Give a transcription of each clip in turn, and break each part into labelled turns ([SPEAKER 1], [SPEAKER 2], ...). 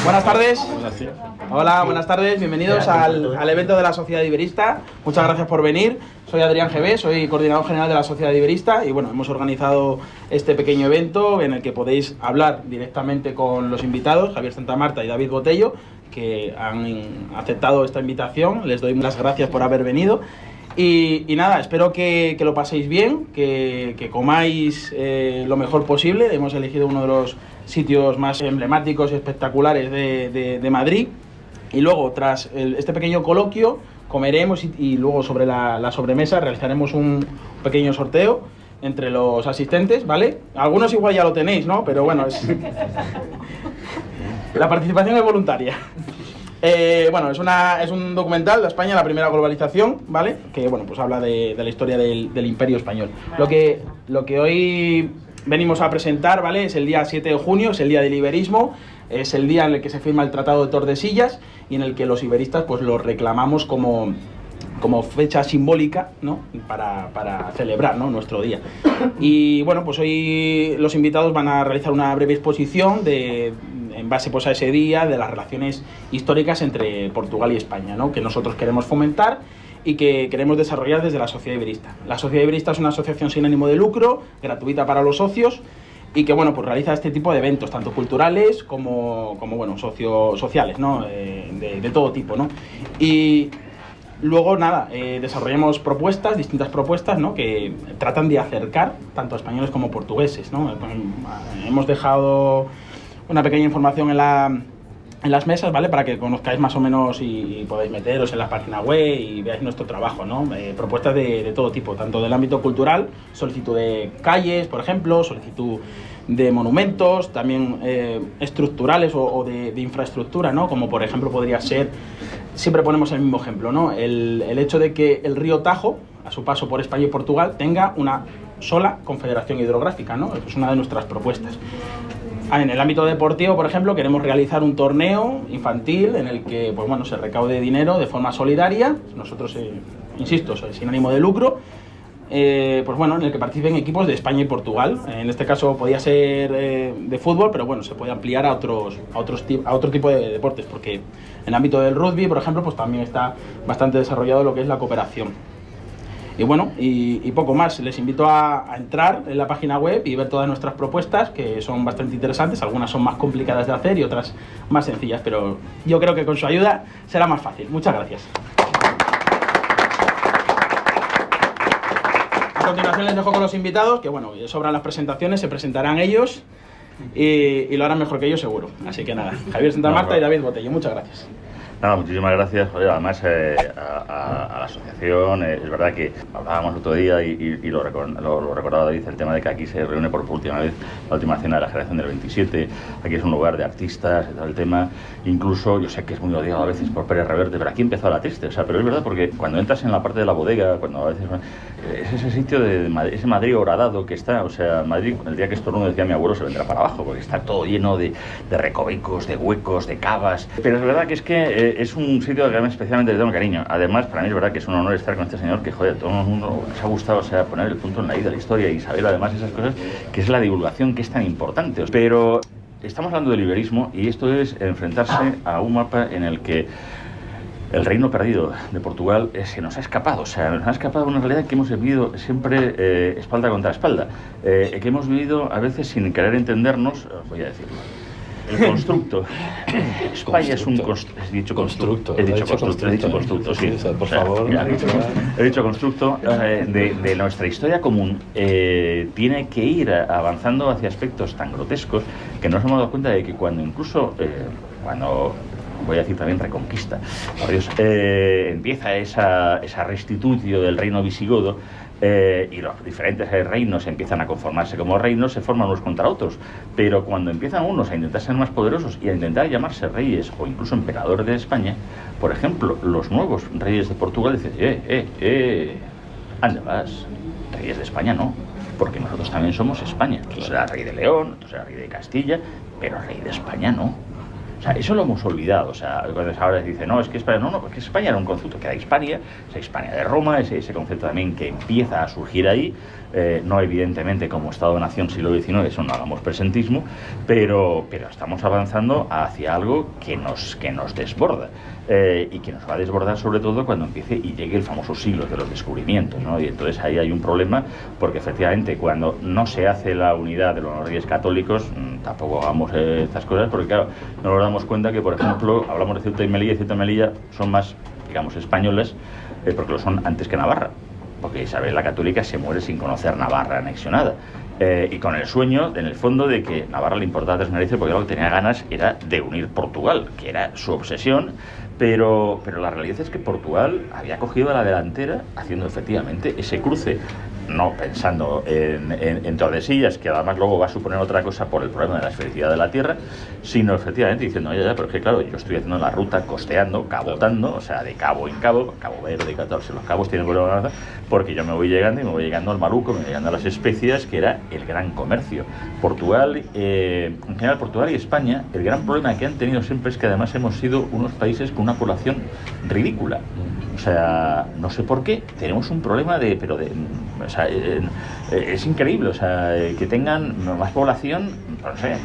[SPEAKER 1] Buenas tardes. Hola, buenas tardes. Bienvenidos al evento de la Sociedad Iberista. Muchas gracias por venir. Soy Adrián GB, soy coordinador general de la Sociedad Iberista y bueno, hemos organizado este pequeño evento en el que podéis hablar directamente con los invitados, Javier Santamarta y David Botello, que han aceptado esta invitación. Les doy las gracias por haber venido. Y nada, espero que lo paséis bien, que comáis lo mejor posible. Hemos elegido uno de los sitios más emblemáticos y espectaculares de Madrid. Y luego, tras este pequeño coloquio, comeremos y luego sobre la sobremesa realizaremos un pequeño sorteo entre los asistentes, ¿vale? Algunos igual ya lo tenéis, ¿no? Pero bueno, la participación es voluntaria. Bueno, es un documental de España, la primera globalización, ¿vale? Que, bueno, pues habla de la historia del Imperio Español. Lo que hoy venimos a presentar, ¿vale? Es el día 7 de junio, es el día del iberismo, es el día en el que se firma el Tratado de Tordesillas y en el que los iberistas, pues, lo reclamamos como fecha simbólica, ¿no? Para celebrar, ¿no?, nuestro día. Y, bueno, pues hoy los invitados van a realizar una breve exposición en base, pues, a ese día, de las relaciones históricas entre Portugal y España, ¿no?, que nosotros queremos fomentar y que queremos desarrollar desde la Sociedad Iberista. La Sociedad Iberista es una asociación sin ánimo de lucro, gratuita para los socios, y que, bueno, pues realiza este tipo de eventos, tanto culturales como bueno, sociales, ¿no?, de todo tipo, ¿no? Y luego, nada, desarrollamos distintas propuestas, ¿no?, que tratan de acercar tanto a españoles como portugueses, ¿no? Hemos dejado una pequeña información en las mesas, ¿vale?, para que conozcáis más o menos y podáis meteros en la página web y veáis nuestro trabajo, ¿no? Propuestas de todo tipo, tanto del ámbito cultural, solicitud de calles, por ejemplo, solicitud de monumentos, también estructurales o de infraestructura, ¿no?, como por ejemplo podría ser, siempre ponemos el mismo ejemplo, ¿no?, el hecho de que el río Tajo, a su paso por España y Portugal, tenga una sola confederación hidrográfica, ¿no? Es una de nuestras propuestas. En el ámbito deportivo, por ejemplo, queremos realizar un torneo infantil en el que, pues bueno, se recaude dinero de forma solidaria. Nosotros, insisto, sin ánimo de lucro, pues bueno, en el que participen equipos de España y Portugal. En este caso podía ser de fútbol, pero bueno, se puede ampliar a otro tipo de deportes, porque en el ámbito del rugby, por ejemplo, pues también está bastante desarrollado lo que es la cooperación. Y bueno, y poco más. Les invito a entrar en la página web y ver todas nuestras propuestas, que son bastante interesantes. Algunas son más complicadas de hacer y otras más sencillas, pero yo creo que con su ayuda será más fácil. Muchas gracias. A continuación les dejo con los invitados, que bueno, sobran las presentaciones, se presentarán ellos y lo harán mejor que yo seguro. Así que nada, Javier Santamarta y David Botello, muchas gracias.
[SPEAKER 2] Nada, muchísimas gracias. Oye, además a la asociación, es verdad que hablábamos otro día y lo recordaba David, el tema de que aquí se reúne por última vez la última cena de la generación del 27, aquí es un lugar de artistas y todo el tema, incluso yo sé que es muy odiado a veces por Pérez Reverte, pero aquí empezó la triste, o sea, pero es verdad porque cuando entras en la parte de la bodega, cuando a veces es ese sitio de Madrid, ese Madrid horadado que está, o sea, Madrid, el día que estornudo, decía mi abuelo, se vendrá para abajo, porque está todo lleno de recovecos, de huecos, de cavas, pero es verdad que es que es un sitio que a mí especialmente le tengo cariño. Además, para mí es verdad que es un honor estar con este señor que, joder, todo el mundo les ha gustado, o sea, poner el punto en la ida de la historia y saber además esas cosas, que es la divulgación que es tan importante. Pero estamos hablando del iberismo y esto es enfrentarse a un mapa en el que el reino perdido de Portugal se nos ha escapado, o sea, nos ha escapado una realidad que hemos vivido siempre espalda contra espalda, que hemos vivido a veces sin querer entendernos, voy a decirlo. El constructo. España es un constructo. He dicho constructo, sí.
[SPEAKER 3] Por favor.
[SPEAKER 2] He dicho constructo de nuestra historia común. Tiene que ir avanzando hacia aspectos tan grotescos que nos hemos dado cuenta de que cuando incluso, voy a decir también reconquista, por Dios, empieza esa restitución del reino visigodo, y los diferentes reinos empiezan a conformarse como reinos, se forman unos contra otros, pero cuando empiezan unos a intentar ser más poderosos y a intentar llamarse reyes o incluso emperadores de España, por ejemplo, los nuevos reyes de Portugal dicen, ¿ande vas? Reyes de España no, porque nosotros también somos España. Tú serás rey de León, tú serás rey de Castilla, pero rey de España no. O sea, eso lo hemos olvidado. O sea, cuando ahora se dice, no, es que España, no, porque España era un concepto que era Hispania, esa Hispania de Roma, ese concepto también que empieza a surgir ahí, no evidentemente como Estado-Nación siglo XIX, eso no hagamos presentismo, pero estamos avanzando hacia algo que nos desborda. Y que nos va a desbordar sobre todo cuando empiece y llegue el famoso siglo de los descubrimientos, ¿no? Y entonces ahí hay un problema, porque efectivamente cuando no se hace la unidad de los reyes católicos, tampoco hagamos estas cosas, porque claro, no nos damos cuenta que, por ejemplo, hablamos de Ceuta y Melilla, y Ceuta y Melilla son más, digamos, españolas, porque lo son antes que Navarra, porque Isabel la Católica se muere sin conocer Navarra anexionada. Y con el sueño, en el fondo, de que Navarra le importaba tres narices, porque lo que tenía ganas era de unir Portugal, que era su obsesión, pero la realidad es que Portugal había cogido a la delantera haciendo efectivamente ese cruce, no pensando en Tordesillas, que además luego va a suponer otra cosa por el problema de la esfericidad de la Tierra, sino efectivamente diciendo, oye, ya, pero es que claro, yo estoy haciendo la ruta costeando, cabotando, o sea, de cabo en cabo, Cabo Verde, 14, los cabos tienen problema, porque yo me voy llegando al Maluco, me voy llegando a las Especias, que era el gran comercio. Portugal, en general Portugal y España, el gran problema que han tenido siempre es que además hemos sido unos países con una población ridícula. O sea, no sé por qué, tenemos un problema o sea, es increíble, o sea, que tengan más población, no sé,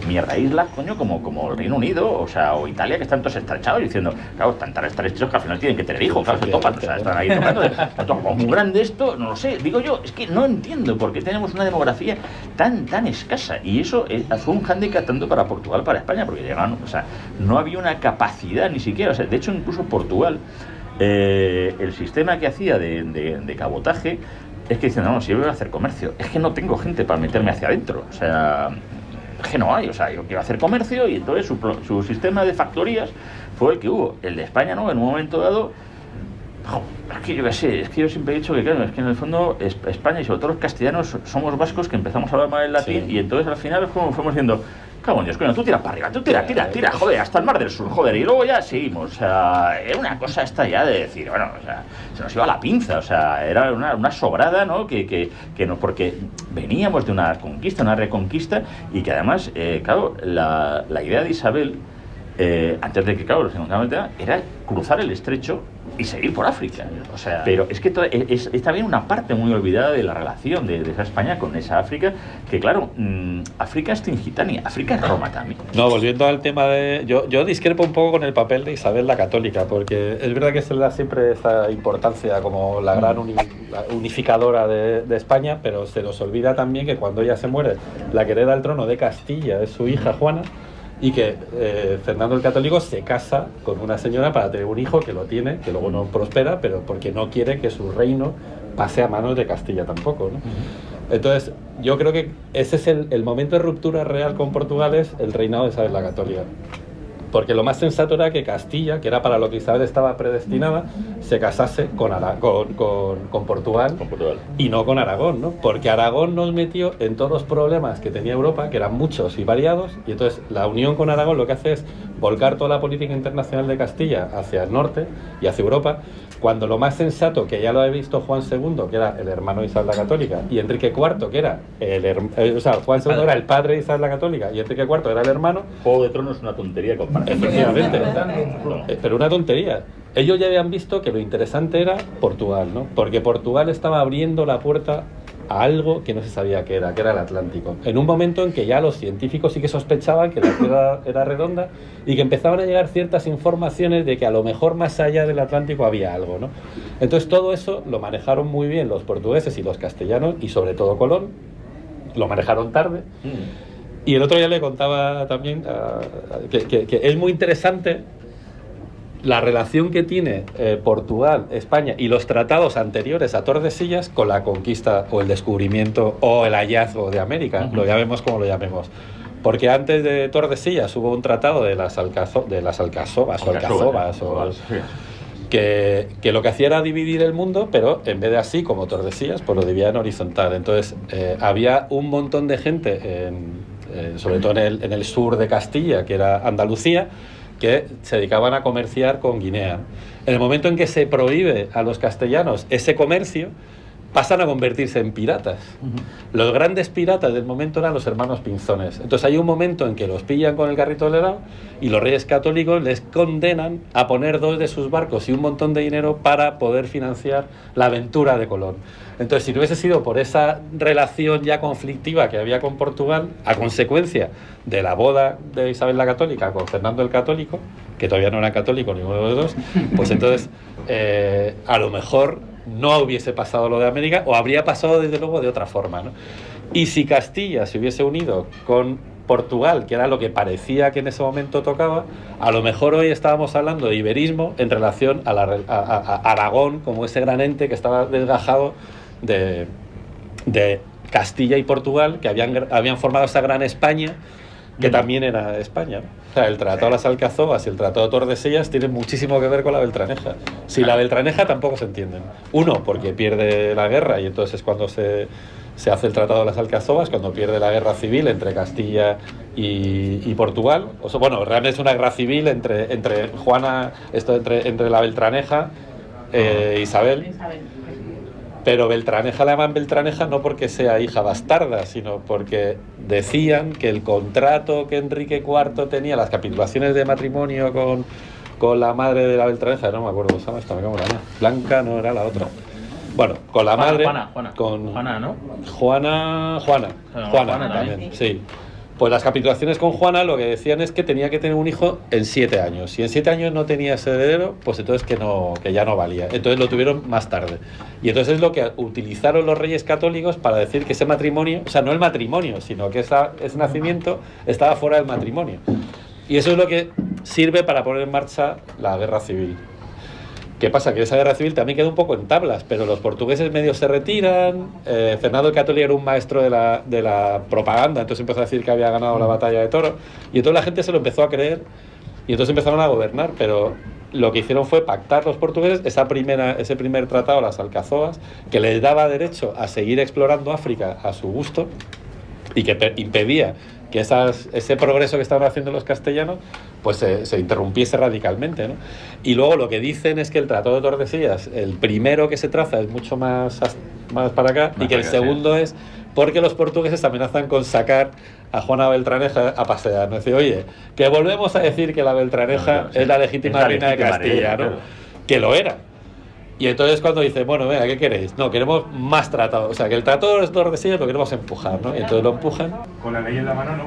[SPEAKER 2] mierda islas, coño, como el Reino Unido, o sea, o Italia, que están todos estrechados, diciendo, claro, están tan estrechos que al final tienen que tener hijos, claro, se topan, o sea, están ahí tocando, como muy grande esto, no lo sé, digo yo, es que no entiendo por qué tenemos una demografía tan escasa, y eso fue un hándicap tanto para Portugal, para España, porque llegaban, o sea, no había una capacidad ni siquiera, o sea, de hecho, incluso Portugal, el sistema que hacía de cabotaje, es que dicen, no, si yo voy a hacer comercio, es que no tengo gente para meterme hacia adentro, o sea, es que no hay, o sea, yo quiero hacer comercio, y entonces su sistema de factorías fue el que hubo. El de España, ¿no? En un momento dado, es que yo qué sé, es que yo siempre he dicho que, claro, es que en el fondo España y sobre todo los castellanos somos vascos que empezamos a hablar mal el latín, sí. Y entonces al final fuimos diciendo, cabrón, Dios, coño, tú tiras para arriba, tú tira, joder, hasta el Mar del Sur, joder, y luego ya seguimos, o sea, era una cosa esta ya de decir, bueno, o sea, se nos iba la pinza, o sea, era una sobrada, ¿no? Que no, porque veníamos de una conquista, una reconquista, y que además, claro, la idea de Isabel, antes de que, claro, los encontramos, era cruzar el estrecho y seguir por África, o sea, pero es que es también una parte muy olvidada de la relación de esa España con esa África, que claro, África es Tingitania, África es Roma también.
[SPEAKER 3] No, volviendo al tema de... Yo discrepo un poco con el papel de Isabel la Católica, porque es verdad que se le da siempre esta importancia como la gran unificadora de España, pero se nos olvida también que cuando ella se muere, la que hereda el trono de Castilla es su hija Juana, y que Fernando el Católico se casa con una señora para tener un hijo que lo tiene, que luego no prospera, pero porque no quiere que su reino pase a manos de Castilla tampoco, ¿no? Entonces, yo creo que ese es el momento de ruptura real con Portugal, es el reinado de Isabel la Católica. Porque lo más sensato era que Castilla, que era para lo que Isabel estaba predestinada, se casase con Portugal, y no con Aragón, ¿no? Porque Aragón nos metió en todos los problemas que tenía Europa, que eran muchos y variados, y entonces la unión con Aragón lo que hace es volcar toda la política internacional de Castilla hacia el norte y hacia Europa, cuando lo más sensato, que ya lo había visto Juan II, que era el hermano de Isabel la Católica, y Enrique IV, que era Juan II era el padre de Isabel la Católica, y Enrique IV era el hermano.
[SPEAKER 2] Juego de Tronos es una tontería comparada.
[SPEAKER 3] Efectivamente, pero una tontería. Ellos ya habían visto que lo interesante era Portugal, ¿no? Porque Portugal estaba abriendo la puerta a algo que no se sabía que era el Atlántico. En un momento en que ya los científicos sí que sospechaban que la Tierra era redonda y que empezaban a llegar ciertas informaciones de que a lo mejor más allá del Atlántico había algo, ¿no? Entonces todo eso lo manejaron muy bien los portugueses y los castellanos, y sobre todo Colón, lo manejaron tarde. Y el otro día le contaba también que es muy interesante la relación que tiene Portugal, España y los tratados anteriores a Tordesillas con la conquista o el descubrimiento o el hallazgo de América, lo llamemos como lo llamemos. Porque antes de Tordesillas hubo un tratado de las Alcazobas, que lo que hacía era dividir el mundo, pero en vez de así como Tordesillas, pues lo dividía en horizontal. Entonces había un montón de gente, sobre todo en el sur de Castilla, que era Andalucía, que se dedicaban a comerciar con Guinea. En el momento en que se prohíbe a los castellanos ese comercio, pasan a convertirse en piratas. Los grandes piratas del momento eran los hermanos Pinzones. Entonces hay un momento en que los pillan con el carrito del helado y los reyes católicos les condenan a poner 2 de sus barcos y un montón de dinero para poder financiar la aventura de Colón. Entonces, si no hubiese sido por esa relación ya conflictiva que había con Portugal, a consecuencia de la boda de Isabel la Católica con Fernando el Católico, que todavía no era católico ninguno de los dos, pues entonces a lo mejor no hubiese pasado lo de América, o habría pasado desde luego de otra forma, ¿no? Y si Castilla se hubiese unido con Portugal, que era lo que parecía que en ese momento tocaba, a lo mejor hoy estábamos hablando de iberismo en relación a Aragón como ese gran ente que estaba desgajado de Castilla y Portugal, que habían formado esa gran España, que también era España, ¿no? O sea, el Tratado de las Alcazovas y el Tratado de Tordesillas tienen muchísimo que ver con la Beltraneja. Si la Beltraneja tampoco se entienden. Uno, porque pierde la guerra y entonces es cuando se hace el Tratado de las Alcazovas, cuando pierde la guerra civil entre Castilla y Portugal. O sea, bueno, realmente es una guerra civil entre Juana, entre la Beltraneja, Isabel. Pero Beltraneja la llaman Beltraneja no porque sea hija bastarda, sino porque decían que el contrato que Enrique IV tenía, las capitulaciones de matrimonio con la madre de la Beltraneja, no me acuerdo cómo se llama esta, me cago en la mano. Blanca no era la otra. Bueno, con la madre...
[SPEAKER 1] Juana, ¿no?
[SPEAKER 3] Juana también, sí. Pues las capitulaciones con Juana lo que decían es que tenía que tener un hijo en 7 años. Si en 7 años no tenía ese heredero, pues entonces que ya no valía. Entonces lo tuvieron más tarde. Y entonces es lo que utilizaron los reyes católicos para decir que ese matrimonio, o sea, no el matrimonio, sino que ese nacimiento estaba fuera del matrimonio. Y eso es lo que sirve para poner en marcha la guerra civil. ¿Qué pasa? Que esa guerra civil también quedó un poco en tablas, pero los portugueses medio se retiran. Fernando el Católico era un maestro de la propaganda, entonces empezó a decir que había ganado la batalla de Toro, y entonces la gente se lo empezó a creer, y entonces empezaron a gobernar, pero lo que hicieron fue pactar los portugueses ese primer tratado, las Alcazovas, que les daba derecho a seguir explorando África a su gusto, y que impedía que ese progreso que estaban haciendo los castellanos pues se interrumpiese radicalmente, ¿no? Y luego lo que dicen es que el Tratado de Tordesillas, el primero que se traza es mucho más para acá, y que el segundo es porque los portugueses amenazan con sacar a Juana Beltraneja a pasear, ¿no? Es decir, oye, que volvemos a decir que la Beltraneja es la legítima reina de Castilla, ¿no? Claro. Que lo era. Y entonces cuando dice, bueno, venga, ¿qué queréis? No, queremos más tratados. O sea, que el Tratado de Tordesillas lo queremos empujar, ¿no? Y entonces lo empujan.
[SPEAKER 4] Con la ley en la mano, no.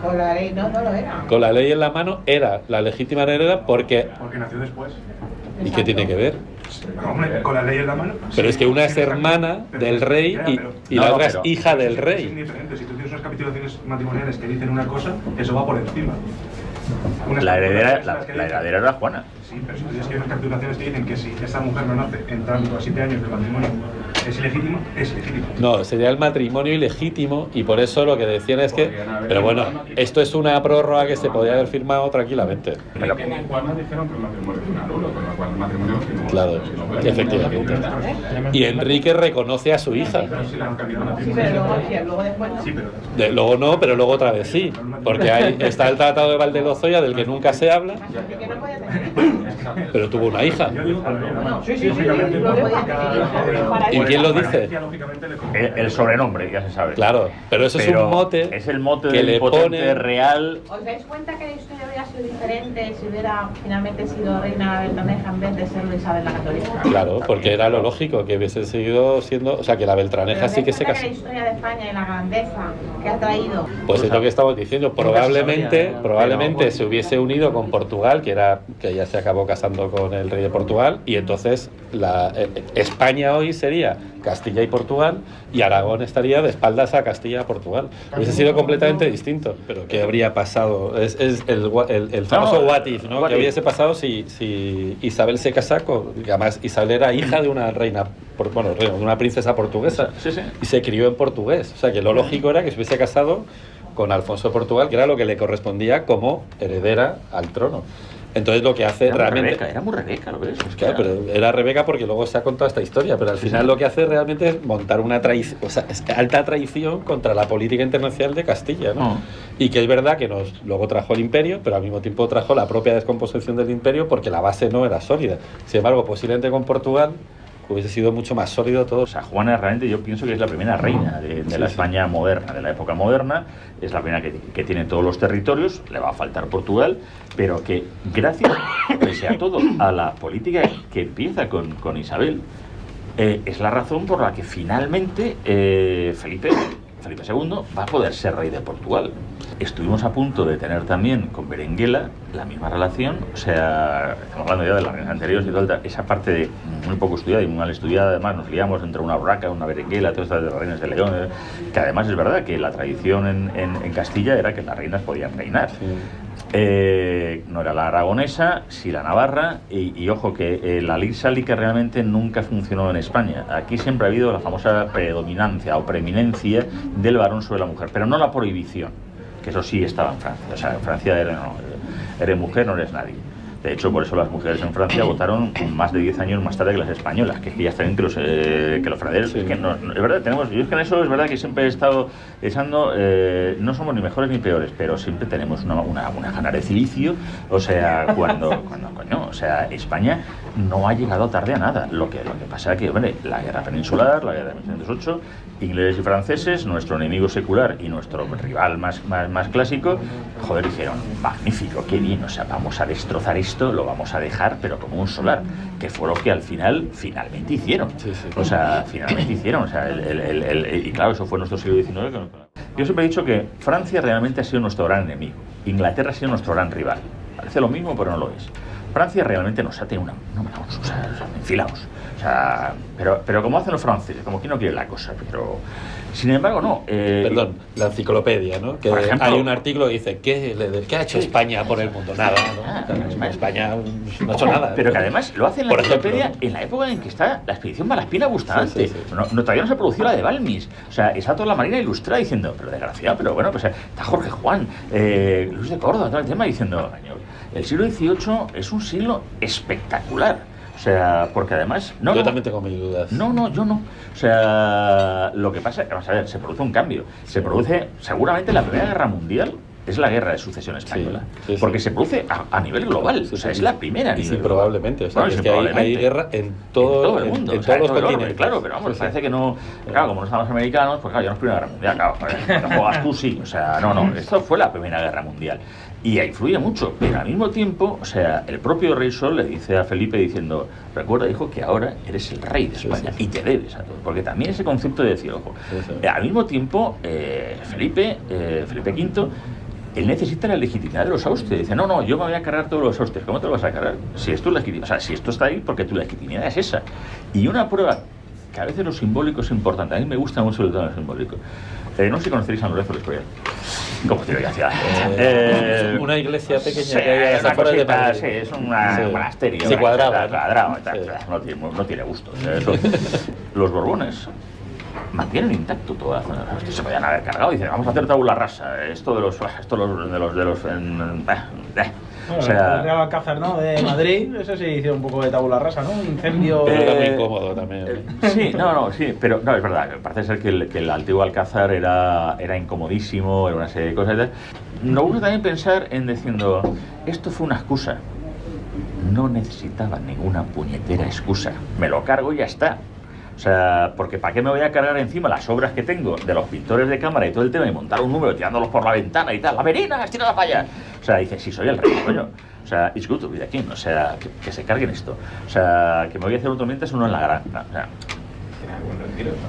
[SPEAKER 5] Con la ley no lo era.
[SPEAKER 3] Con la ley en la mano era la legítima heredera porque
[SPEAKER 4] nació después.
[SPEAKER 3] ¿Y qué tiene que ver?
[SPEAKER 4] Hombre, con la ley en la mano.
[SPEAKER 3] Pero es que una es hermana del rey y la otra es hija del rey.
[SPEAKER 4] Es indiferente. Si tú tienes unas capitulaciones matrimoniales que dicen una cosa, eso va por encima.
[SPEAKER 2] La heredera era Juana.
[SPEAKER 4] Sí, pero si tú tienes que hay unas capitulaciones que dicen que si esa mujer no nace en tanto a 7 años de matrimonio, ¿es ilegítimo? Es ilegítimo.
[SPEAKER 3] No, sería el matrimonio ilegítimo, y por eso lo que decían es que... Pero bueno, esto es una prórroga que se podía haber firmado tranquilamente.
[SPEAKER 4] Pero en Juana dijeron que el matrimonio fue una nulo, con lo cual el matrimonio...
[SPEAKER 3] Claro, efectivamente. Y Enrique reconoce a su hija.
[SPEAKER 5] Sí, pero luego después no.
[SPEAKER 4] Sí, pero...
[SPEAKER 3] Luego no, pero luego otra vez sí. Porque ahí está el Tratado de Valdelozoya, del que nunca se habla. Pero tuvo una hija. ¿Y quién lo dice?
[SPEAKER 2] El sobrenombre, ya se sabe.
[SPEAKER 3] Claro, pero eso es un mote.
[SPEAKER 2] Es el mote
[SPEAKER 3] que le pone
[SPEAKER 2] real.
[SPEAKER 5] ¿Os dais cuenta que la historia hubiera sido diferente si hubiera finalmente sido reina Beltraneja en vez de ser Isabel la Católica?
[SPEAKER 3] Claro, porque era lo lógico que hubiese seguido siendo, o sea, que la Beltraneja sí que se casó.
[SPEAKER 5] La historia de España y la grandeza que ha traído.
[SPEAKER 3] Pues es lo que estamos diciendo. Probablemente se hubiese unido con Portugal, que ya se acabó casando con el rey de Portugal, y entonces España hoy sería Castilla y Portugal, y Aragón estaría de espaldas a Castilla y Portugal. Hubiese sido completamente distinto. Pero ¿qué habría pasado? Es el famoso what if, ¿no? ¿Qué hubiese pasado si Isabel se casa con... Además, Isabel era hija de una reina, de una princesa portuguesa,
[SPEAKER 2] sí.
[SPEAKER 3] Y se crió en portugués. O sea, que lo lógico era que se hubiese casado con Alfonso de Portugal, que era lo que le correspondía como heredera al trono. Entonces lo que hace
[SPEAKER 2] era
[SPEAKER 3] realmente...
[SPEAKER 2] Rebeca, era muy Rebeca, ¿lo ves?
[SPEAKER 3] Claro, pero era Rebeca porque luego se ha contado esta historia, pero al final lo que hace realmente es montar una traición, o sea, es alta traición contra la política internacional de Castilla, ¿no? Y que es verdad que luego trajo el imperio, pero al mismo tiempo trajo la propia descomposición del imperio porque la base no era sólida. Sin embargo, posiblemente con Portugal hubiese sido mucho más sólido todo.
[SPEAKER 2] O sea, Juana realmente yo pienso que es la primera reina de la España moderna, de la época moderna, es la primera que tiene todos los territorios, le va a faltar Portugal, pero que gracias, pese a todo, a la política que empieza con Isabel, es la razón por la que finalmente Felipe II va a poder ser rey de Portugal. Estuvimos a punto de tener también con Berenguela la misma relación, o sea, estamos hablando ya de las reinas anteriores y toda esa parte de muy poco estudiada y muy mal estudiada, además nos liamos entre una Urraca, una Berenguela, todas estas de las reinas de León, que además es verdad que la tradición en Castilla era que las reinas podían reinar. Sí. No era la aragonesa, sí la navarra, y ojo que la ley sálica realmente nunca funcionó en España. Aquí siempre ha habido la famosa predominancia o preeminencia del varón sobre la mujer, pero no la prohibición, que eso sí estaba en Francia. O sea, en Francia eres mujer, no eres nadie. De hecho, por eso las mujeres en Francia votaron más de 10 años más tarde que las españolas, que ya están que los franceses. Sí. Es que no, es verdad, yo es que en eso es verdad que siempre he estado pensando, no somos ni mejores ni peores, pero siempre tenemos una gana de cilicio, o sea, cuando coño, o sea, España no ha llegado tarde a nada. Lo que pasa es que, hombre, la guerra peninsular, la guerra de 1708, ingleses y franceses, nuestro enemigo secular y nuestro rival más clásico, joder, dijeron, magnífico, qué bien, o sea, vamos a destrozar esto, lo vamos a dejar, pero como un solar, que fue lo que al finalmente hicieron. Sí. O sea, finalmente hicieron, o sea, y claro, eso fue nuestro siglo XIX. Yo siempre he dicho que Francia realmente ha sido nuestro gran enemigo, Inglaterra ha sido nuestro gran rival. Parece lo mismo, pero no lo es. Francia realmente nos ha tenido o sea, enfilados. O sea, pero como hacen los franceses, como quien no quiere la cosa, pero sin embargo no.
[SPEAKER 3] Perdón, la enciclopedia, ¿no? Que por ejemplo, hay un artículo que dice ¿qué ha hecho España por el mundo? Nada, ¿no? España no ha hecho nada.
[SPEAKER 2] Pero que además lo hace en la enciclopedia en la época en que está la expedición Malaspina-Bustamante. Sí. Todavía no se ha producido la de Balmis. O sea, está toda la Marina Ilustrada diciendo, pero desgraciado, pero bueno, pues está Jorge Juan, Luis de Córdoba, todo el tema diciendo, el siglo XVIII es un siglo espectacular. O sea, porque además...
[SPEAKER 3] Yo también tengo mis dudas.
[SPEAKER 2] No, yo no. O sea, lo que pasa es que, vamos a ver, se produce un cambio. Se produce, seguramente, la Primera Guerra Mundial es la guerra de sucesión española. Sí, porque se produce a nivel global. O sea, es la primera a nivel global.
[SPEAKER 3] Probablemente. O sea, es que hay guerra en todo el mundo. En todos los continentes.
[SPEAKER 2] Claro, pero vamos, parece que no... Claro, como no estamos americanos, pues claro, ya no es Primera Guerra Mundial. Claro, cuando juegas tú sí. O sea, no. Esto fue la Primera Guerra Mundial. Y influye mucho, pero al mismo tiempo, o sea, el propio rey Sol le dice a Felipe diciendo, recuerda, hijo, que ahora eres el rey de España y te debes a todo, porque también ese concepto de decir, ojo, al mismo tiempo, Felipe V, él necesita la legitimidad de los Austrias. Dice, no, yo me voy a cargar todos los Austrias. ¿Cómo te lo vas a cargar? Si esto es legitimidad, o sea, si esto está ahí, porque tu legitimidad es esa. Y una prueba, que a veces lo simbólico es importante, a mí me gusta mucho el tema simbólico. No sé si conoceréis San Lorenzo del Escorial. ¿Cómo te lo decía?
[SPEAKER 3] Una iglesia pequeña que hay a las afueras de Madrid.
[SPEAKER 2] Sí, es un monasterio.
[SPEAKER 3] Sí, cuadrado.
[SPEAKER 2] No tiene gusto. Los Borbones mantienen intacto toda la zona. Se podían haber cargado y dicen, vamos a hacer tabula rasa. Esto de los
[SPEAKER 1] o sea, el Real Alcázar, ¿no? De Madrid, ese se hizo un poco de tabula rasa, ¿no? Incendio.
[SPEAKER 3] Pero era muy incómodo también.
[SPEAKER 2] Sí, sí, pero no, es verdad. Parece ser que el antiguo Alcázar era incomodísimo, era una serie de cosas y tal. Nos gusta también pensar en diciendo, esto fue una excusa. No necesitaba ninguna puñetera excusa. Me lo cargo y ya está. O sea, porque ¿para qué me voy a cargar encima las obras que tengo de los pintores de cámara y todo el tema y montar un número tirándolos por la ventana y tal? ¡La verina, tírala para allá! O sea, dice, si soy el rey, coño. O sea, it's good to be the king. O sea, que se carguen esto. O sea, que me voy a hacer otro mientras uno en la granja. O sea,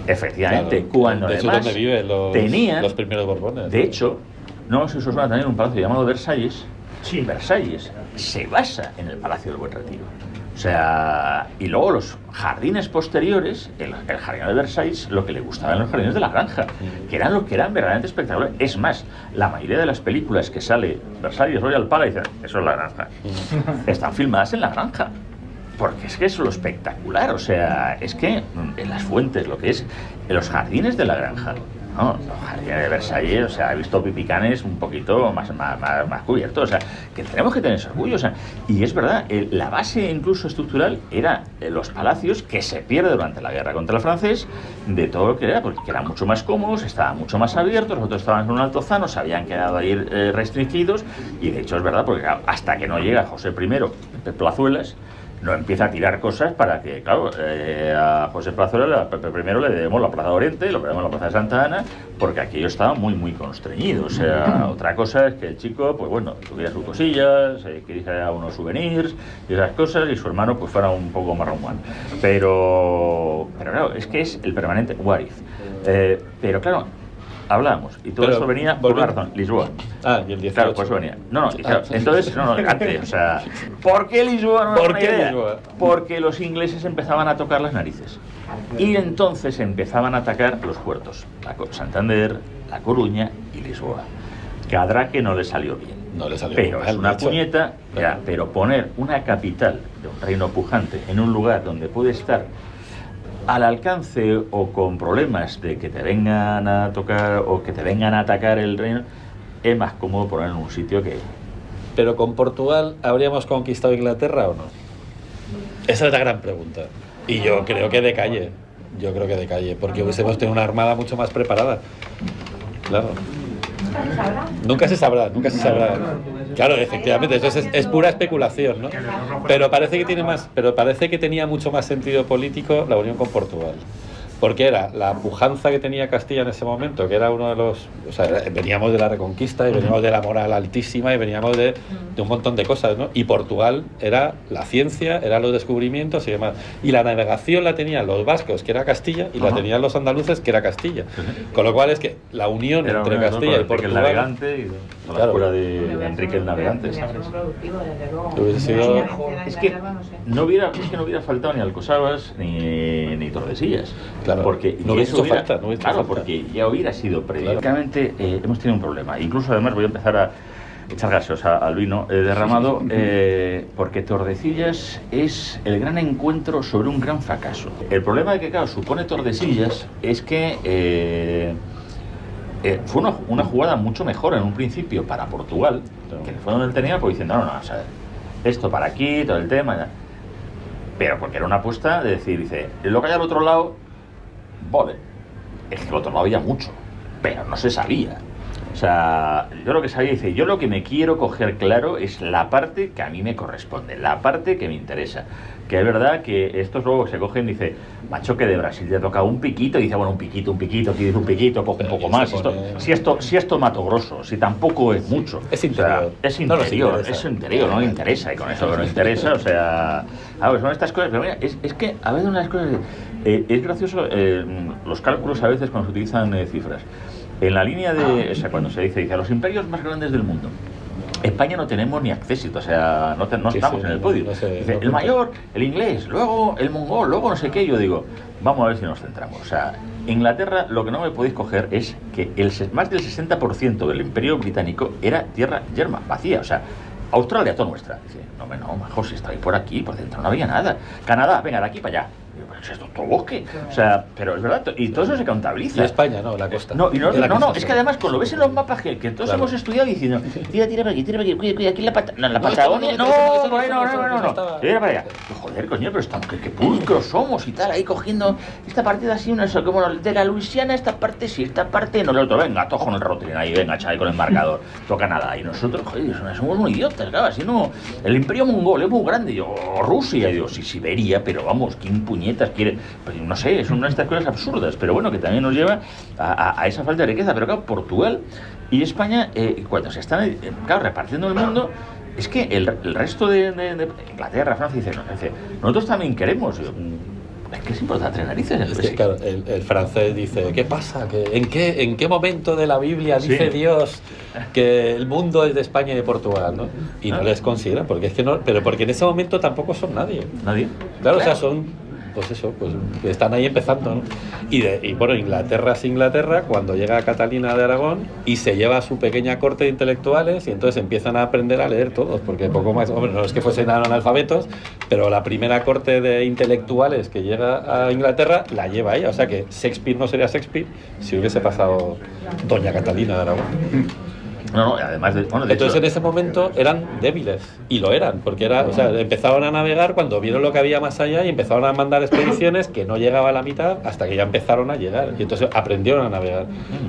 [SPEAKER 2] efectivamente, claro, cuando
[SPEAKER 3] de
[SPEAKER 2] además
[SPEAKER 3] hecho, donde viven los primeros Borbones.
[SPEAKER 2] De hecho, no sé si os suena también un palacio llamado Versalles. Sí, Versalles se basa en el Palacio del Buen Retiro. O sea, y luego los jardines posteriores, el jardín de Versalles, lo que le gustaba en los jardines de la granja, que eran verdaderamente espectaculares. Es más, la mayoría de las películas que sale Versalles Royal Palace, eso es la granja, están filmadas en la granja. Porque es que es lo espectacular, o sea, es que en las fuentes, lo que es en los jardines de la granja, ¿no? Los jardines de Versalles, o sea, he visto pipicanes un poquito más cubiertos, o sea, que tenemos que tener ese orgullo, o sea, y es verdad, la base incluso estructural era los palacios que se pierde durante la guerra contra el francés, de todo lo que era, porque eran mucho más cómodos, estaban mucho más abiertos, los otros estaban en un altozano, se habían quedado ahí restringidos, y de hecho es verdad, porque hasta que no llega José I, Plazuelas, no empieza a tirar cosas para que, claro, a José Plazuela primero le debemos la Plaza de Oriente y lo debemos la Plaza de Santa Ana, porque aquello estaba muy, muy constreñido. O sea, otra cosa es que el chico, pues bueno, tuviera sus cosillas, quería unos souvenirs y esas cosas, y su hermano pues fuera un poco más rumán. Pero claro, es que es el permanente what if. Pero claro, hablábamos, y todo eso venía por una razón, Lisboa.
[SPEAKER 3] Ah, y el 18.
[SPEAKER 2] Claro, por eso venía. Y claro, entonces, antes, o sea, ¿por qué Lisboa? No
[SPEAKER 3] ¿Por
[SPEAKER 2] una
[SPEAKER 3] qué
[SPEAKER 2] idea?
[SPEAKER 3] Lisboa?
[SPEAKER 2] Porque los ingleses empezaban a tocar las narices. Y entonces empezaban a atacar los puertos, Santander, La Coruña y Lisboa. Cadra que no le salió bien.
[SPEAKER 3] No le salió
[SPEAKER 2] Pero
[SPEAKER 3] mal,
[SPEAKER 2] es una
[SPEAKER 3] de hecho.
[SPEAKER 2] puñeta, ya, pero poner una capital de un reino pujante en un lugar donde puede estar al alcance o con problemas de que te vengan a tocar o que te vengan a atacar el reino, es más cómodo poner en un sitio que...
[SPEAKER 3] Pero con Portugal, ¿habríamos conquistado Inglaterra o no? Esa es la gran pregunta. Y yo creo que de calle. Yo creo que de calle, porque hubiésemos tenido una armada mucho más preparada. Claro. Nunca se sabrá. Claro, efectivamente, eso es pura especulación, ¿no? Pero parece que tenía mucho más sentido político la unión con Portugal. Porque era la pujanza que tenía Castilla en ese momento, que era uno de los... O sea, veníamos de la Reconquista y veníamos de la moral altísima y veníamos de un montón de cosas, ¿no? Y Portugal era la ciencia, eran los descubrimientos y demás. Y la navegación la tenían los vascos, que era Castilla, y la tenían los andaluces, que era Castilla. Con lo cual es que la unión
[SPEAKER 2] era
[SPEAKER 3] entre Castilla y Portugal...
[SPEAKER 2] el navegante y la
[SPEAKER 3] Claro.
[SPEAKER 2] escuela de Enrique el Navegante.
[SPEAKER 3] Hubiese sido...
[SPEAKER 2] Es que no hubiera faltado ni Alcosabbas ni Tordesillas.
[SPEAKER 3] Claro,
[SPEAKER 2] porque
[SPEAKER 3] no hubiese hecho falta, no hubiese hecho falta.
[SPEAKER 2] porque ya hubiera sido prácticamente hemos tenido un problema. Incluso además voy a empezar a echar gaseosa al vino derramado, porque Tordesillas es el gran encuentro sobre un gran fracaso. El problema que claro supone Tordesillas es que fue una jugada mucho mejor en un principio para Portugal, que fue donde él tenía, pues diciendo, no, o sea, esto para aquí, todo el tema, ya. Pero porque era una apuesta de decir, dice, lo que hay al otro lado, vale, es que al otro lado había mucho, pero no se sabía. O sea, yo lo que sabía, dice, yo lo que me quiero coger claro es la parte que a mí me corresponde, la parte que me interesa. Que es verdad que estos luego se cogen, dice, macho, que de Brasil te ha tocado un piquito, y dice, bueno, un piquito, aquí dice un piquito, coge un poco más. Si esto mato grosso, si tampoco es mucho.
[SPEAKER 3] Es interior.
[SPEAKER 2] O sea, es interior, es interior, no me interesa, y con eso que no interesa, o sea, son estas cosas, pero mira, es que a veces unas cosas, es gracioso los cálculos a veces cuando se utilizan cifras. En la línea de, o sea, cuando se dice, a los imperios más grandes del mundo, España no tenemos ni acceso, o sea, no estamos en el podio. Dice, el mayor, el inglés, luego el mongol, luego no sé qué. Yo digo, vamos a ver si nos centramos. O sea, Inglaterra, lo que no me podéis coger es que más del 60% del imperio británico era tierra yerma, vacía. O sea, Australia, toda nuestra. Dice, no, majo, si estáis por aquí, por dentro no había nada. Canadá, venga, de aquí para allá. Esto es todo bosque, o sea, pero es verdad, y todo eso se contabiliza.
[SPEAKER 3] Y España, no, la costa.
[SPEAKER 2] No, es que además cuando lo ves en los mapas que todos hemos estudiado diciendo, tira para aquí, cuida aquí la Patagonia, no, tira para allá. Joder, coño, pero estamos, qué pulcros somos y tal, ahí cogiendo esta parte así, como de la Luisiana, esta parte sí, esta parte no, el otro, venga, tojo con el Rotring ahí, venga, chaval, con el marcador, toca nada, y nosotros, joder, somos muy idiotas, claro, así no, el imperio mongol es muy grande, yo, Rusia, digo, sí, Siberia, pero vamos, ¿quién puñetas quiere? Pues no sé, son una de estas cosas absurdas, pero bueno, que también nos lleva a esa falta de riqueza. Pero claro, Portugal y España, cuando se están repartiendo el mundo, es que el resto de Inglaterra, Francia, dice, nosotros también queremos. Es que es importante tener narices.
[SPEAKER 3] Es que, claro, el francés dice, ¿qué pasa? ¿En qué momento de la Biblia dice Dios que el mundo es de España y de Portugal, ¿no? Y no les considera, porque es que no, pero porque en ese momento tampoco son nadie.
[SPEAKER 2] ¿Nadie?
[SPEAKER 3] Claro, o sea, son... Pues eso, pues están ahí empezando, ¿no? Y bueno, Inglaterra es Inglaterra cuando llega Catalina de Aragón y se lleva a su pequeña corte de intelectuales y entonces empiezan a aprender a leer todos, porque poco más, hombre, no es que fuesen analfabetos, pero la primera corte de intelectuales que llega a Inglaterra la lleva ella, o sea que Shakespeare no sería Shakespeare si hubiese pasado doña Catalina de Aragón.
[SPEAKER 2] No, además de
[SPEAKER 3] entonces
[SPEAKER 2] hecho,
[SPEAKER 3] en ese momento eran débiles y lo eran, porque empezaron a navegar cuando vieron lo que había más allá y empezaron a mandar expediciones que no llegaba a la mitad hasta que ya empezaron a llegar y entonces aprendieron a navegar,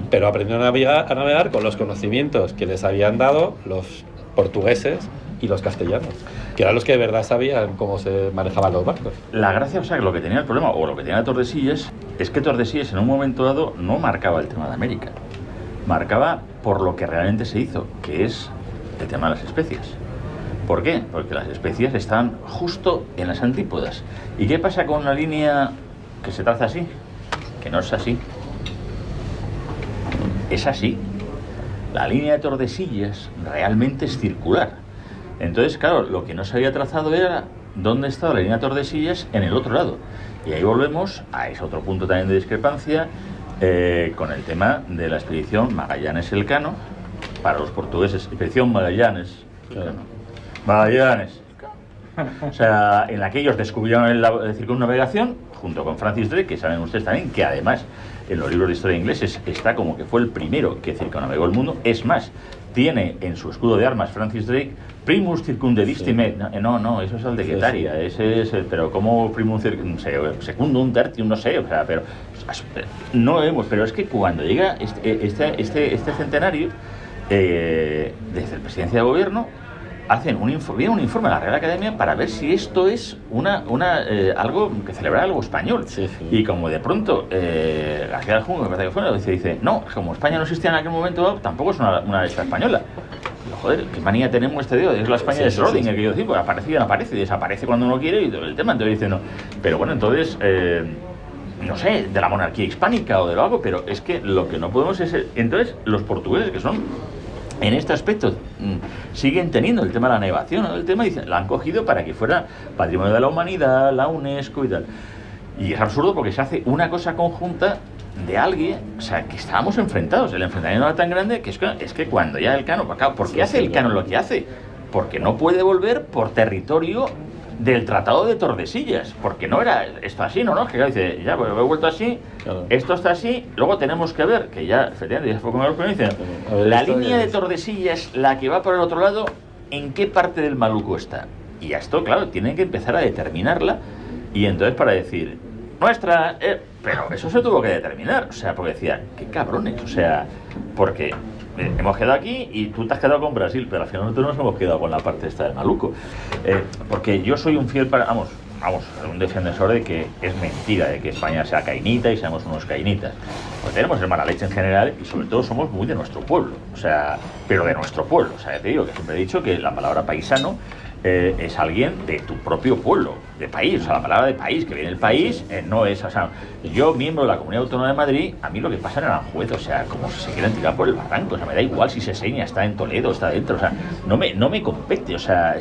[SPEAKER 3] pero aprendieron a navegar con los conocimientos que les habían dado los portugueses y los castellanos, que eran los que de verdad sabían cómo se manejaban los barcos.
[SPEAKER 2] La gracia, o sea, que lo que tenía el problema, o lo que tenía Tordesillas, es que Tordesillas en un momento dado no marcaba el tema de América. Marcaba por lo que realmente se hizo, que es el tema de las especias. ¿Por qué? Porque las especias están justo en las antípodas. ¿Y qué pasa con una línea que se traza así? Que no es así. Es así. La línea de Tordesillas realmente es circular. Entonces, claro, lo que no se había trazado era dónde estaba la línea de Tordesillas en el otro lado. Y ahí volvemos a ese otro punto también de discrepancia con el tema de la expedición Magallanes-Elcano. Para los portugueses, expedición Magallanes-Elcano. Magallanes. O sea, en la que ellos descubrieron la circunnavegación, junto con Francis Drake, que saben ustedes también que además en los libros de historia ingleses está como que fue el primero que circunnavegó el mundo. Es más, tiene en su escudo de armas Francis Drake Primus Circundedistime. No, eso es el de Guetaria, ese es el, pero como Primus Secundum Tertium, no sé, o sea, pero no vemos, pero es que cuando llega este centenario, desde la presidencia de gobierno hacen viene un informe a la Real Academia para ver si esto es algo que celebrar algo español.
[SPEAKER 3] Sí.
[SPEAKER 2] Y como de pronto García del Junco, me parece que fue, dice, no, como España no existía en aquel momento, tampoco es una lista española. Digo, joder, qué manía tenemos este dedo, es la España de Schrödinger, que yo digo, aparece y no aparece, desaparece cuando uno quiere y todo el tema. Entonces dice, no. Pero bueno, entonces, no sé, de la monarquía hispánica o de lo algo, pero es que lo que no podemos es... Entonces, los portugueses, que son... En este aspecto siguen teniendo el tema de la navegación, ¿no? El tema la han cogido para que fuera Patrimonio de la Humanidad, la UNESCO y tal. Y es absurdo porque se hace una cosa conjunta de alguien, o sea, que estábamos enfrentados. El enfrentamiento era tan grande que es que cuando ya el Cano, ¿por qué hace el Cano lo que hace? Porque no puede volver por territorio del Tratado de Tordesillas, porque no era esto así, ¿no? Que dice, ya, pues he vuelto así, claro. Esto está así, luego tenemos que ver, que ya, efectivamente, ya fue como lo dice, la línea de Tordesillas, la que va por el otro lado, ¿en qué parte del Maluco está? Y esto, claro, tienen que empezar a determinarla, y entonces para decir, nuestra, pero eso se tuvo que determinar, o sea, porque decía, qué cabrones, o sea, porque... hemos quedado aquí y tú te has quedado con Brasil, pero al final nosotros nos hemos quedado con la parte esta del Maluco. Porque yo soy un fiel un defensor de que es mentira de que España sea cainita y seamos unos cainitas. Pues tenemos el mala leche en general y sobre todo somos muy de nuestro pueblo, o sea, pero de nuestro pueblo. O sea, te digo que siempre he dicho que la palabra paisano es alguien de tu propio pueblo, de país, o sea, la palabra de país, que viene el país, no es, o sea, yo, miembro de la Comunidad Autónoma de Madrid, a mí lo que pasa en Aranjuez, o sea, como si se quieran tirar por el barranco, o sea, me da igual si se seña, está en Toledo, está dentro, o sea, no me compete, o sea,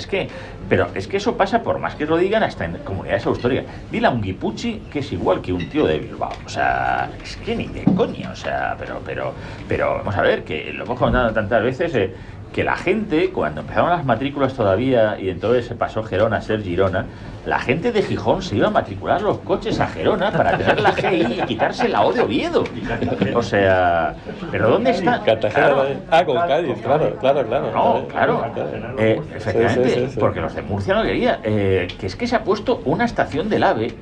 [SPEAKER 2] pero es que eso pasa, por más que lo digan, hasta en comunidades históricas. Dile a un guipuchi que es igual que un tío de Bilbao, o sea, es que ni de coña, o sea, pero vamos a ver, que lo hemos comentado tantas veces, que la gente, cuando empezaron las matrículas todavía y entonces se pasó Gerona a ser Girona, la gente de Gijón se iba a matricular los coches a Gerona para tener la GI y quitarse la O de Oviedo. O sea, ¿pero dónde está?
[SPEAKER 3] Claro. Con Cádiz, claro.
[SPEAKER 2] No, claro. Efectivamente,
[SPEAKER 3] sí.
[SPEAKER 2] Porque los de Murcia no querían. Que es que se ha puesto una estación del AVE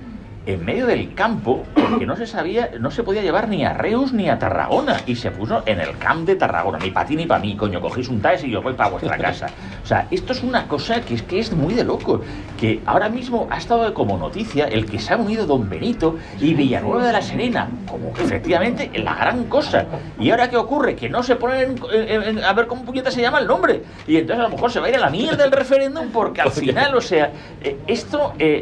[SPEAKER 2] en medio del campo, porque no se podía llevar ni a Reus ni a Tarragona, y se puso en el camp de Tarragona, ni para ti ni para mí, coño, cogéis un taxi y yo voy para vuestra casa. O sea, esto es una cosa que es muy de loco, que ahora mismo ha estado como noticia el que se ha unido Don Benito y Villanueva de la Serena, como que efectivamente la gran cosa. Y ahora, ¿qué ocurre? Que no se ponen a ver cómo puñeta se llama el nombre, y entonces a lo mejor se va a ir a la mierda el referéndum, porque al final, o sea,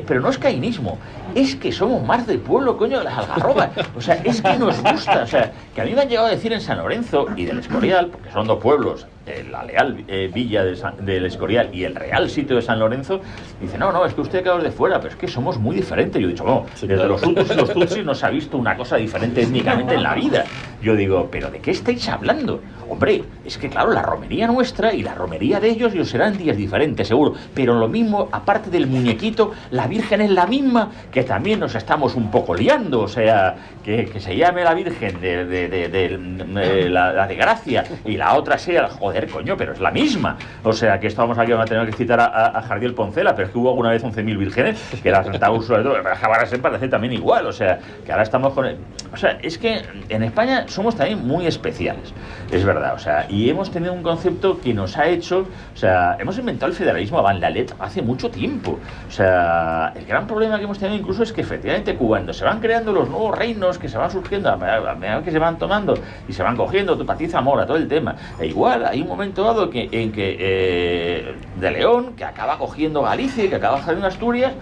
[SPEAKER 2] pero no es cainismo, es que somos más del pueblo, coño, de las Algarrobas. O sea, es que nos gusta. O sea, que a mí me han llegado a decir en San Lorenzo y del Escorial, porque son dos pueblos, la Leal Villa del Escorial y el Real Sitio de San Lorenzo, dice, no, es que usted acaba de fuera, pero es que somos muy diferentes. Yo he dicho, bueno, desde los Hutus y los Tutsis no se ha visto una cosa diferente étnicamente en la vida. Yo digo, ¿pero de qué estáis hablando? Hombre, es que claro, la romería nuestra y la romería de ellos serán días diferentes, seguro. Pero lo mismo, aparte del muñequito, la Virgen es la misma, que también nos estamos un poco liando. O sea, que se llame la Virgen de la de Gracia y la otra sea, joder, joder, coño, pero es la misma. O sea, que esto vamos aquí a tener que citar a Jardiel Poncela, pero es que hubo alguna vez 11.000 vírgenes, que la Santa Úrsula, ahora se parece también igual, o sea, que ahora estamos con... O sea, es que en España somos también muy especiales, es verdad, o sea, y hemos tenido un concepto que nos ha hecho, o sea, hemos inventado el federalismo avant la lettre hace mucho tiempo, o sea, el gran problema que hemos tenido incluso es que efectivamente cuando se van creando los nuevos reinos que se van surgiendo a medida que se van tomando y se van cogiendo, Pati Zamora, todo el tema, e igual hay un momento dado en que de León, que acaba cogiendo Galicia y que acaba cogiendo Asturias,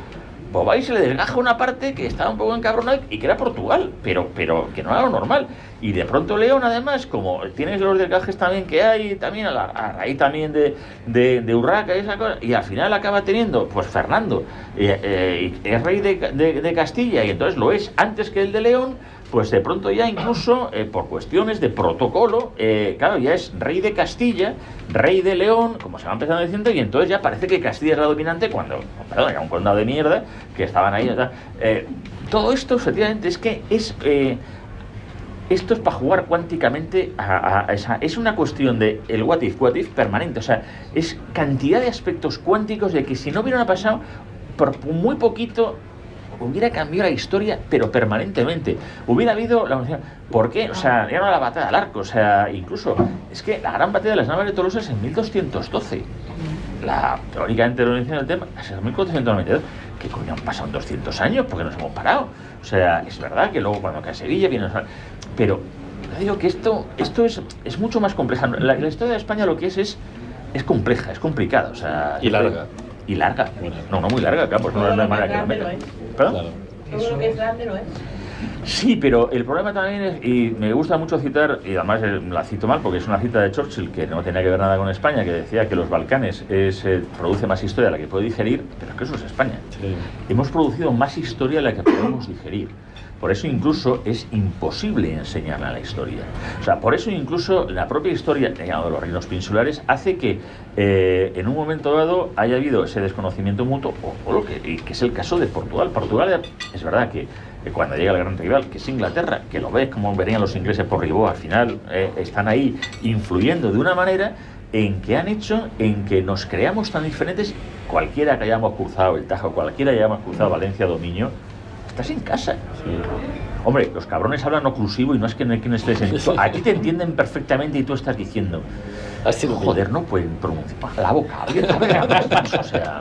[SPEAKER 2] pues va y se le desgaja una parte que estaba un poco encabronada y que era Portugal, pero que no era lo normal. Y de pronto León, además, como tienes los desgajes también que hay, también a raíz también de Urraca y esa cosa, y al final acaba teniendo, pues Fernando, es rey de Castilla, y entonces lo es antes que el de León, pues de pronto ya incluso, por cuestiones de protocolo, claro, ya es rey de Castilla, rey de León, como se va empezando diciendo, y entonces ya parece que Castilla es la dominante cuando, perdón, era un condado de mierda, que estaban ahí, todo esto, efectivamente, es que esto es para jugar cuánticamente es una cuestión de el what if permanente, o sea, es cantidad de aspectos cuánticos de que si no hubieran pasado, por muy poquito, hubiera cambiado la historia, pero permanentemente. Hubiera habido la noción. ¿Por qué? O sea, ya no la batalla del Arco, o sea, incluso, es que la gran batalla de las naves de Tolosa es en 1212. La teórica intervención del tema es en 1492. ¿Qué coño han pasado 200 años? ¿Por qué nos hemos parado? O sea, es verdad que luego cuando cae Sevilla viene... Pero yo digo que esto es mucho más compleja. La historia de España lo que es compleja, es complicada, o sea...
[SPEAKER 3] Y larga.
[SPEAKER 2] Y larga. No muy larga, claro, pues no es manera que lo meta. ¿Perdón?
[SPEAKER 3] Claro.
[SPEAKER 5] Todo lo que es grande lo es.
[SPEAKER 2] Sí, pero el problema también es, y me gusta mucho citar, y además la cito mal porque es una cita de Churchill que no tenía que ver nada con España, que decía que los Balcanes produce más historia de la que puede digerir, pero es que eso es España.
[SPEAKER 3] Sí.
[SPEAKER 2] Hemos producido más historia de la que podemos digerir. Por eso incluso es imposible enseñarla la historia. O sea, por eso incluso la propia historia de los reinos peninsulares hace que en un momento dado haya habido ese desconocimiento mutuo, o lo que es el caso de Portugal. Portugal es verdad que cuando llega el gran rival, que es Inglaterra, que lo ves como venían los ingleses por Ribó, al final están ahí influyendo de una manera en que han hecho en que nos creamos tan diferentes. Cualquiera que hayamos cruzado el Tajo, cualquiera que hayamos cruzado Valencia Dominio, estás en casa. Sí. Hombre, los cabrones hablan oclusivo y no es que no estés en... Aquí te entienden perfectamente y tú estás diciendo, joder, no pueden pronunciar la boca, alguien abre las manos, o sea,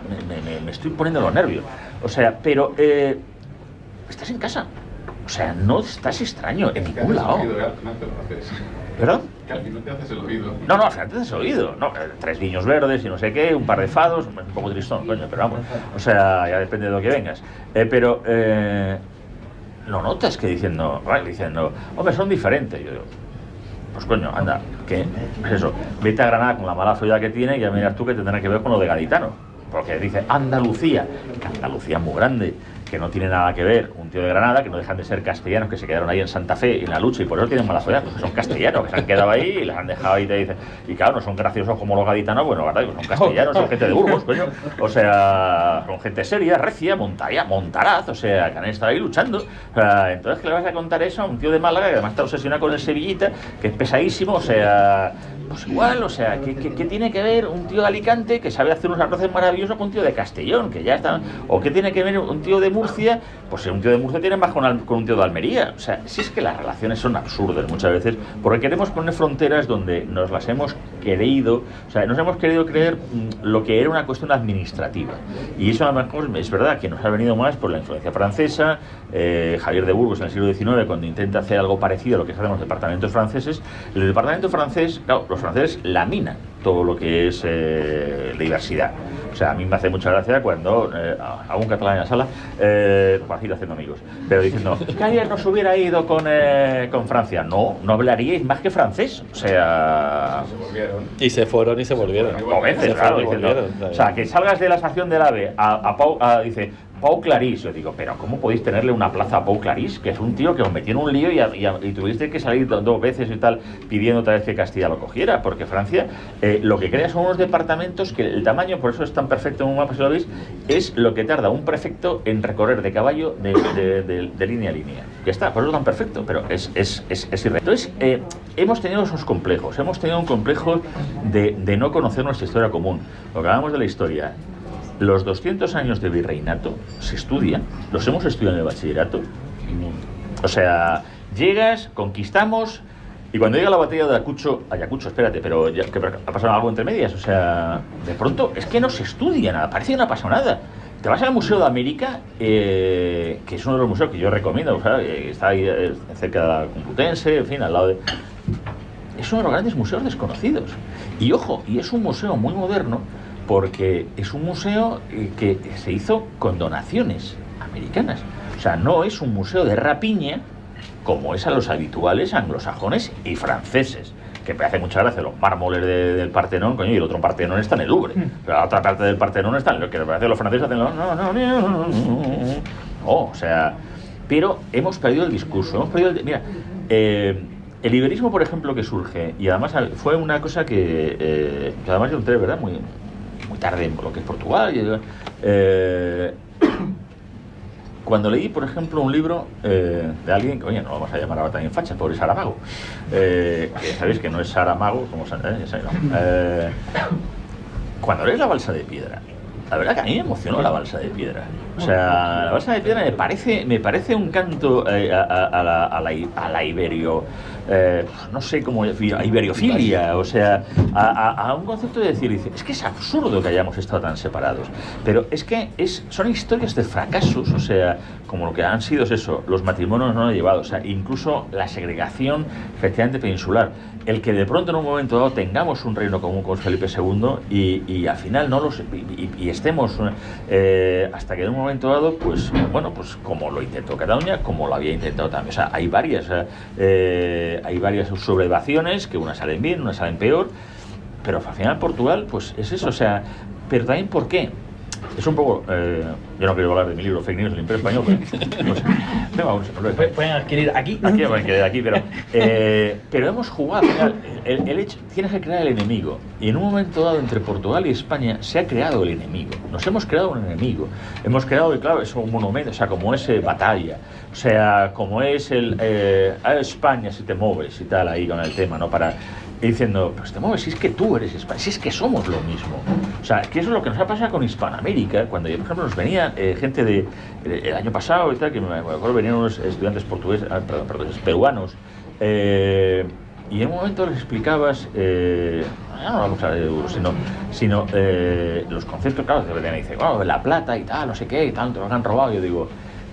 [SPEAKER 2] me estoy poniendo los nervios. O sea, pero estás en casa. O sea, no estás extraño en ningún lado. ¿Perdón?
[SPEAKER 6] Que al final te haces el oído.
[SPEAKER 2] No, al final te haces el oído. No, 3 niños verdes y no sé qué, un par de fados, un poco tristón, coño, pero vamos. O sea, ya depende de lo que vengas. Pero lo notas que diciendo, hombre, son diferentes. Yo digo, pues coño, anda, que pues eso, vete a Granada con la mala fluidad que tiene y ya miras tú que tendrá que ver con lo de gaditano. Porque dice Andalucía, que Andalucía es muy grande, que no tiene nada que ver un tío de Granada, que no dejan de ser castellanos, que se quedaron ahí en Santa Fe en la lucha y por eso tienen mala fluidad, porque son castellanos, que se han quedado ahí y les han dejado ahí y te dicen, y claro, no son graciosos como los gaditanos, bueno, verdad, son castellanos, son gente de Burgos, coño, o sea, son gente seria, recia, montaraz, o sea, que han estado ahí luchando. O sea, entonces, ¿qué le vas a contar eso a un tío de Málaga que además está obsesionado con el Sevillita, que es pesadísimo, o sea, pues igual, o sea, ¿qué tiene que ver un tío de Alicante que sabe hacer unos arroces maravillosos con un tío de Castellón, que ya está, o qué tiene que ver un tío de Murcia? Pues un tío de Murcia tiene más con un tío de Almería. O sea, si es que las relaciones son absurdas muchas veces, porque queremos poner fronteras donde nos las hemos querido, o sea, nos hemos querido creer lo que era una cuestión administrativa. Y eso a lo mejor es verdad que nos ha venido más por la influencia francesa. Javier de Burgos en el siglo XIX, cuando intenta hacer algo parecido a lo que hacen los departamentos franceses, el departamento francés, claro, los franceses laminan todo lo que es diversidad. O sea, a mí me hace mucha gracia cuando hago un catalán en la sala, para ir haciendo amigos, pero diciendo, que ayer nos hubiera ido con Francia. No hablaríais más que francés. O sea...
[SPEAKER 3] Y se fueron y se volvieron.
[SPEAKER 2] O veces, claro, diciendo, o sea, que salgas de la estación del AVE dice, Pau Clarís. Yo digo, pero ¿cómo podéis tenerle una plaza a Pau Clarís? Que es un tío que os metió en un lío y tuviste que salir 2 veces y tal, pidiendo otra vez que Castilla lo cogiera, porque Francia lo que crea son unos departamentos que el tamaño, por eso es tan perfecto en un mapa, si lo veis, es lo que tarda un prefecto en recorrer de caballo de línea a línea. Ya está, por eso es tan perfecto, pero es irreal. Entonces, hemos tenido esos complejos, hemos tenido un complejo de no conocer nuestra historia común. Lo que hablamos de la historia, los 200 años de virreinato se estudian, los hemos estudiado en el bachillerato. O sea, llegas, conquistamos, y cuando llega la batalla de Ayacucho, espérate, pero ya, que ha pasado algo entre medias, o sea, de pronto es que no se estudia nada, parece que no ha pasado nada. Te vas al Museo de América, que es uno de los museos que yo recomiendo, o sea, está ahí cerca de la Complutense, en fin, al lado de... Es uno de los grandes museos desconocidos. Y ojo, y es un museo muy moderno, porque es un museo que se hizo con donaciones americanas. O sea, no es un museo de rapiña, como es a los habituales anglosajones y franceses. Que me hace mucha gracia los mármoles del Partenón, coño, y el otro Partenón está en el Louvre. Pero la otra parte del Partenón está en lo que me parece los franceses hacen o sea, pero hemos perdido el discurso, hemos perdido mira, el iberismo, por ejemplo, que surge, y además fue una cosa que además yo entré, ¿verdad?, muy tarde en lo que es Portugal. Cuando leí, por ejemplo, un libro de alguien, que, oye, no lo vamos a llamar ahora también facha, pobre Saramago, que sabéis que no es Saramago, como ya sabéis, ¿no? Cuando lees La balsa de piedra, la verdad que a mí me emocionó La balsa de piedra. O sea, La balsa de piedra me parece un canto a la iberio... no sé cómo, a iberiofilia, o sea, a un concepto de decir, es que es absurdo que hayamos estado tan separados, pero es que son historias de fracasos, o sea, como lo que han sido es eso, los matrimonios no lo han llevado, o sea, incluso la segregación efectivamente peninsular, el que de pronto en un momento dado tengamos un reino común con Felipe II y al final no y estemos hasta que en un momento dado, pues bueno, pues como lo intentó Cataluña, como lo había intentado también, o sea, hay varias sublevaciones, que unas salen bien, unas salen peor, pero al final Portugal, pues es eso, o sea, pero también ¿por qué? Es un poco, yo no quiero hablar de mi libro Fake News, el Imperio Español,
[SPEAKER 1] Pueden adquirir aquí.
[SPEAKER 2] Pero hemos jugado, el hecho, tienes que crear el enemigo, y en un momento dado entre Portugal y España se ha creado el enemigo, nos hemos creado un enemigo, hemos creado, claro, es un monumento, o sea, como es batalla, o sea, como es a España si te mueves y tal, ahí con el tema, ¿no? Diciendo, pues te mueves, si es que tú eres España, si es que somos lo mismo. O sea, que eso es lo que nos ha pasado con Hispanoamérica, cuando, por ejemplo, nos venía gente el año pasado y tal, que me acuerdo, venían unos estudiantes portugueses, peruanos, y en un momento les explicabas, no vamos a hablar de euros, sino los conceptos, claro, te venían y dicen, wow, la plata y tal, no sé qué, y tanto, nos han robado. Yo digo,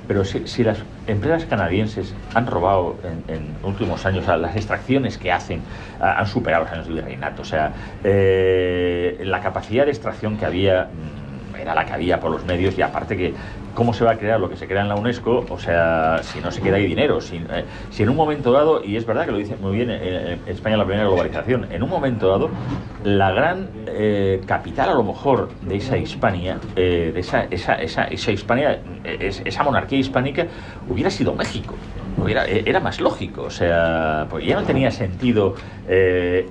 [SPEAKER 2] pero si las empresas canadienses han robado en últimos años, o sea, las extracciones que hacen han superado los años de virreinato, o sea, la capacidad de extracción que había era la que había por los medios, y aparte que cómo se va a crear lo que se crea en la UNESCO, o sea, si no se queda ahí dinero, si en un momento dado, y es verdad que lo dice muy bien en España la primera globalización, en un momento dado la gran capital a lo mejor de esa Hispania, de esa Hispania, esa monarquía hispánica hubiera sido México. Era más lógico, o sea, pues ya no tenía sentido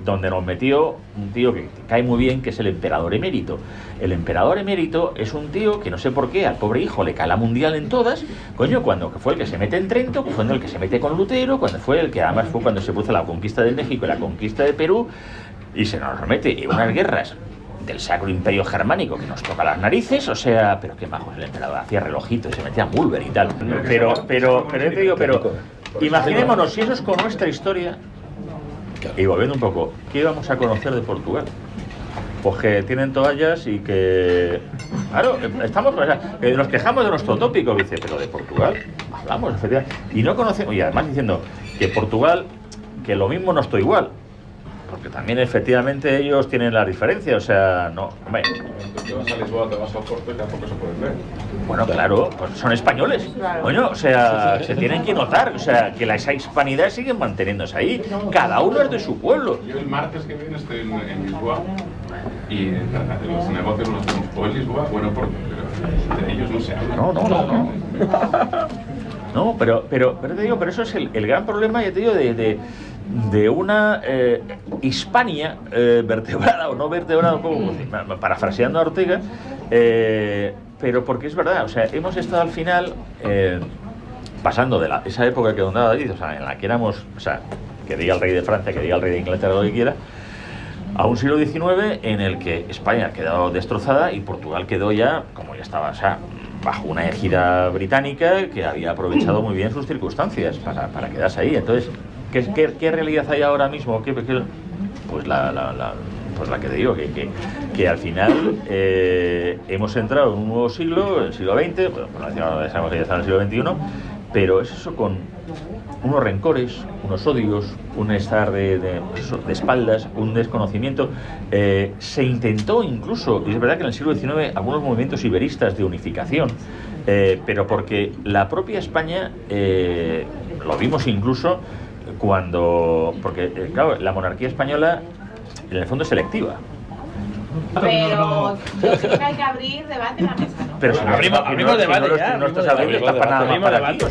[SPEAKER 2] donde nos metió un tío que cae muy bien, que es el emperador emérito. El emperador emérito es un tío que no sé por qué al pobre hijo le cae la mundial en todas, coño, cuando fue el que se mete en Trento, fue el que se mete con Lutero, cuando fue el que además fue cuando se produce la conquista de México y la conquista de Perú, y se nos mete en unas guerras del Sacro Imperio Germánico que nos toca las narices, o sea, pero qué majo es el emperador, hacía relojito y se metía en Mulver y tal, pero yo te digo, pero imaginémonos si eso es con nuestra historia, y volviendo un poco, ¿qué vamos a conocer de Portugal? Pues que tienen toallas y que, claro, estamos, o sea, nos quejamos de nuestro tópico, dice, pero de Portugal hablamos, efectivamente, y no conocemos, y además diciendo que Portugal, que lo mismo no estoy igual, porque también efectivamente ellos tienen la diferencia, o sea, no, hombre.
[SPEAKER 6] Te vas a Lisboa, te vas a Oporto y tampoco se pueden ver.
[SPEAKER 2] Bueno, claro, pues son españoles, coño, o sea, se tienen que notar, o sea, que esa hispanidad sigue manteniéndose ahí, cada uno es de su pueblo.
[SPEAKER 6] Yo el martes que viene estoy en Lisboa y los negocios los tenemos o en Lisboa o en Oporto, pero De ellos no se habla.
[SPEAKER 2] No. No, pero te digo, pero eso es el gran problema, ya te digo, de una Hispania vertebrada o no vertebrada, como parafraseando a Ortega, pero porque es verdad, o sea, hemos estado al final pasando de esa época que donde David, o sea, en la que éramos, o sea, que diga el rey de Francia, que diga el rey de Inglaterra, lo que quiera, a un siglo XIX en el que España quedó destrozada y Portugal quedó ya, como ya estaba, o sea, bajo una égida británica que había aprovechado muy bien sus circunstancias para quedarse ahí. Entonces, ¿qué realidad hay ahora mismo? Pues la que te digo, que al final hemos entrado en un nuevo siglo, el siglo XX, bueno, sabemos que ya está en el siglo XXI, pero es eso con unos rencores, unos odios, un estar de espaldas, un desconocimiento. Se intentó incluso, y es verdad que en el siglo XIX, algunos movimientos iberistas de unificación, pero porque la propia España, lo vimos incluso porque claro, la monarquía española en el fondo es selectiva.
[SPEAKER 5] Pero yo creo que hay que abrir debate en la mesa, ¿no?
[SPEAKER 2] Pero si
[SPEAKER 1] Abrimos debate ya.
[SPEAKER 2] no estás abriendo, estás para nada más para aquí.